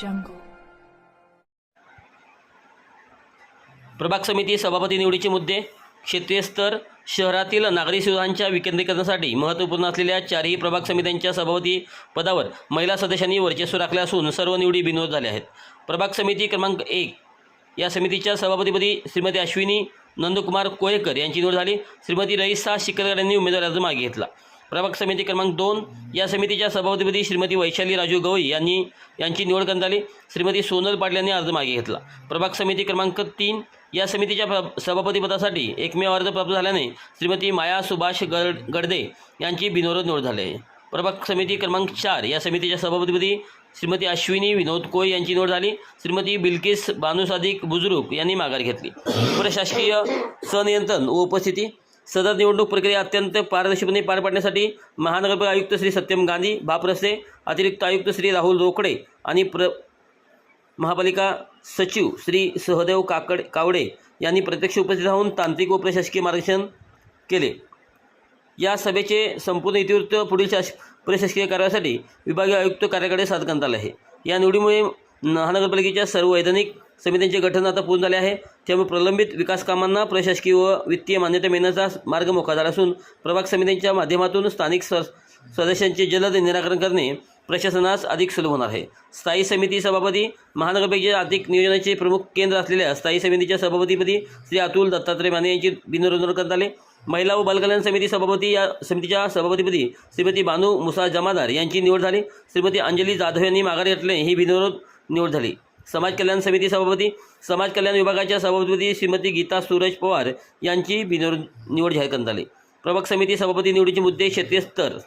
jungle. प्रभाग समिती सभापती निवडीचे मुद्दे. क्षेत्रीय स्तर. शहरातील नागरी सुविधांच्या विकेंद्रीकरणासाठी महत्त्वपूर्ण असलेल्या चारही प्रभाग समित्यांच्या सभापती पदावर महिला सदस्यांनी वर्चस्व राखले असून सर्व निवडी बिनविरोध झाल्या आहेत. प्रभाग समिती क्रमांक 1 या समितीच्या सभापतीपदी श्रीमती अश्विनी नंदकुमार कोळेकर यांची निवड झाली. श्रीमती रईसा शिकलकर यांनी उमेदवारी अर्ज मागे घेतला. प्रभाग समिती क्रमांक 2 या समितीच्या सभापतीपदी श्रीमती वैशाली राजू गवई यांची निवड करण्यात आली. श्रीमती सोनल पाटील यांनी अर्ज मागे घेतला. प्रभाग समिती क्रमांक 3 या समितीच्या सभापतीपदासाठी एकमेव अर्ज प्राप्त झाल्याने श्रीमती माया सुभाष गडदे यांची बिनविरोध निवड झाली आहे. प्रभाग समिती क्रमांक 4 या समितीच्या सभापतीपदी श्रीमती अश्विनी विनोद कोळ यांची निवड झाली. श्रीमती बिल्किस बानू सादिक बुजुर्ग यांनी माघार घेतली. प्रशासकीय संनियंत्रण व उपस्थिती. सदर निवडणूक प्रक्रिया अत्यंत पारदर्शकपणे पार पाडण्यासाठी महानगरपालिका आयुक्त श्री सत्यम गांधी भापरस्ते, अतिरिक्त आयुक्त श्री राहुल रोकडे आणि महापालिका सचिव श्री सहदेव कावडे यांनी प्रत्यक्ष उपस्थित राहून तांत्रिक व प्रशासकीय मार्गदर्शन केले. या सभेचे संपूर्ण इतिवृत्त पुढील प्रशासकीय कार्यासाठी विभागीय आयुक्त कार्यालयाकडे सादर करण्यात आले आहे. या निवडीमुळे महानगरपालिकेच्या सर्व वैधानिक समित्यांचे गठन आता पूर्ण झाले आहे. त्यामुळे प्रलंबित विकास कामांना प्रशासकीय व वित्तीय मान्यता मिळण्याचा मार्ग मोकळा झाला असून प्रभाग समित्यांच्या माध्यमातून स्थानिक सदस्यांचे जलद निराकरण करणे प्रशासनास अधिक सुलभ होणार आहे. स्थायी समिती सभापती. महानगरपालिकेच्या आर्थिक नियोजनाचे प्रमुख केंद्र असलेल्या स्थायी समितीच्या सभापतीपदी श्री अतुल दत्तात्रय माने यांची बिनविरोध निवड करण्यात आली. महिला व बालकल्याण समिती सभापती या समितीच्या सभापतीपदी श्रीमती बानू मुसा जमादार यांची निवड झाली. श्रीमती अंजली जाधव यांनी माघार घेतले ही बिनविरोध निवड झाली. समाज कल्याण समिती सभापती. समाज कल्याण विभागाच्या सभापतीपदी श्रीमती गीता सूरज पवार यांची बिनविरोध निवड जाहीर करण्यात आली. प्रभाग समिती सभापती निवडीचे मुद्दे. क्षेत्रीय स्तर.